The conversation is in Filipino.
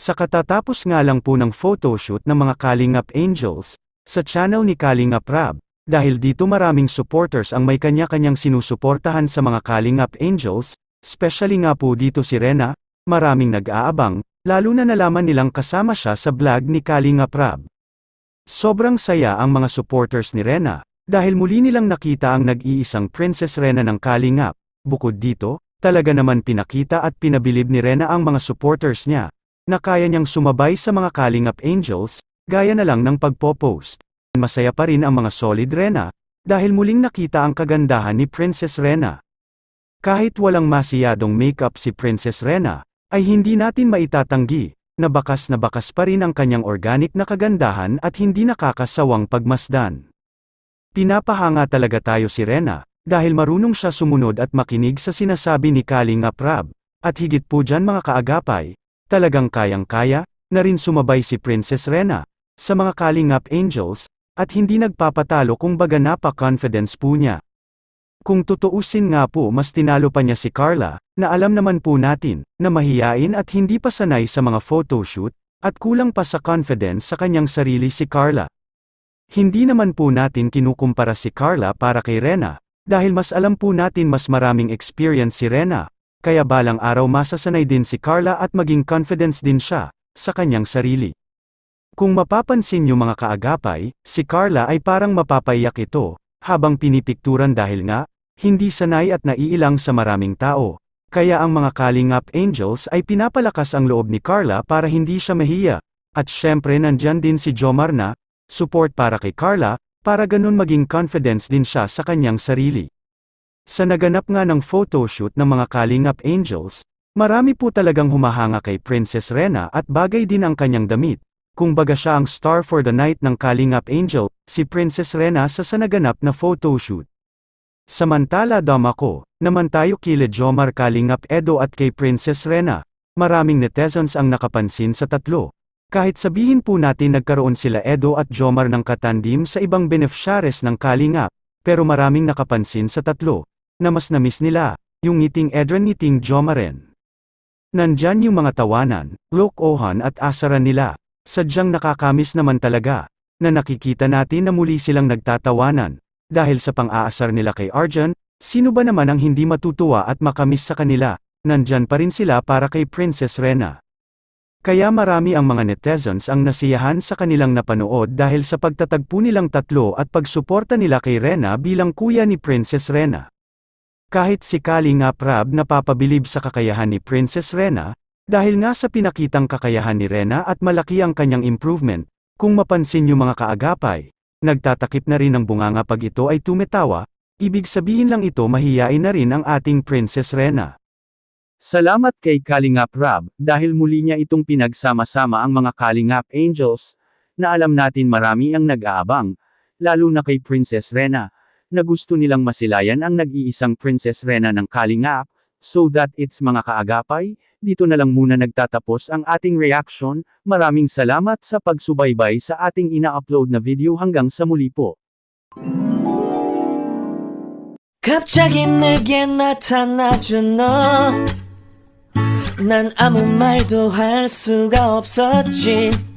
Sa katatapos nga lang po ng photoshoot ng mga Kalingap Angels, sa channel ni Kalingap Rab, dahil dito maraming supporters ang may kanya-kanyang sinusuportahan sa mga Kalingap Angels, especially nga po dito si Rena, maraming nag-aabang, lalo na nalaman nilang kasama siya sa vlog ni Kalingap Rab. Sobrang saya ang mga supporters ni Rena, dahil muli nilang nakita ang nag-iisang Princess Rena ng Kalingap. Bukod dito, talaga naman pinakita at pinabilib ni Rena ang mga supporters niya, na kaya niyang sumabay sa mga Kalingap Angels, gaya na lang ng pagpo-post. Masaya pa rin ang mga solid Rena, dahil muling nakita ang kagandahan ni Princess Rena. Kahit walang masyadong makeup si Princess Rena, ay hindi natin maitatanggi, na bakas pa rin ang kanyang organic na kagandahan at hindi nakakasawang pagmasdan. Pinapahanga talaga tayo si Rena, dahil marunong siya sumunod at makinig sa sinasabi ni Kalingap Rab, at higit po dyan mga kaagapay, talagang kayang-kaya na rin sumabay si Princess Rena sa mga Kalingap Angels, at hindi nagpapatalo kung baga napaka-confidence po niya. Kung tutuusin nga po mas tinalo pa niya si Carla, na alam naman po natin, na mahiyain at hindi pa sanay sa mga photoshoot, at kulang pa sa confidence sa kanyang sarili si Carla. Hindi naman po natin kinukumpara si Carla para kay Rena, dahil mas alam po natin mas maraming experience si Rena, kaya balang araw masasanay din si Carla at maging confidence din siya, sa kanyang sarili. Kung mapapansin niyo mga kaagapay, si Carla ay parang mapapaiyak ito, habang pinipikturan dahil nga, hindi sanay at naiilang sa maraming tao. Kaya ang mga Kalingap Angels ay pinapalakas ang loob ni Carla para hindi siya mahiya. At syempre nandyan din si Jomar na, support para kay Carla, para ganun maging confidence din siya sa kanyang sarili. Sa naganap nga ng photoshoot ng mga Kalingap Angels, marami po talagang humahanga kay Princess Rena at bagay din ang kanyang damit. Kung baga siya ang star for the night ng Kalingap Angel, si Princess Rena sa naganap na photoshoot. Samantala ako, naman tayo kila Jomar Kalingap Edo at kay Princess Rena, maraming netizens ang nakapansin sa tatlo. Kahit sabihin po natin nagkaroon sila Edo at Jomar ng katandim sa ibang beneficiaries ng Kalingap, pero maraming nakapansin sa tatlo, na mas namiss nila, yung ngiting Edren ngiting Jomaren. Nandyan yung mga tawanan, lokohan at asaran nila, sadyang nakakamiss naman talaga, na nakikita natin na muli silang nagtatawanan, dahil sa pang-aasar nila kay Arjan, sino ba naman ang hindi matutuwa at makamiss sa kanila, nandyan pa rin sila para kay Princess Rena. Kaya marami ang mga netizens ang nasiyahan sa kanilang napanood dahil sa pagtatagpo nilang tatlo at pagsuporta nila kay Rena bilang kuya ni Princess Rena. Kahit si Kalingap Rab napapabilib sa kakayahan ni Princess Rena, dahil nga sa pinakitang kakayahan ni Rena at malaki ang kanyang improvement, kung mapansin niyo mga kaagapay, nagtatakip na rin ang bunganga pag ito ay tumetawa, ibig sabihin lang ito mahiyain na rin ang ating Princess Rena. Salamat kay Kalingap Rab, dahil muli niya itong pinagsama-sama ang mga Kalingap Angels, na alam natin marami ang nag-aabang, lalo na kay Princess Rena, na gusto nilang masilayan ang nag-iisang Princess Rena ng Kalingap, so that it's mga kaagapay, dito na lang muna nagtatapos ang ating reaction, maraming salamat sa pagsubaybay sa ating ina-upload na video hanggang sa muli po. 갑자기 내게 나타나준 너, 난 아무 말도 할 수가 없었지.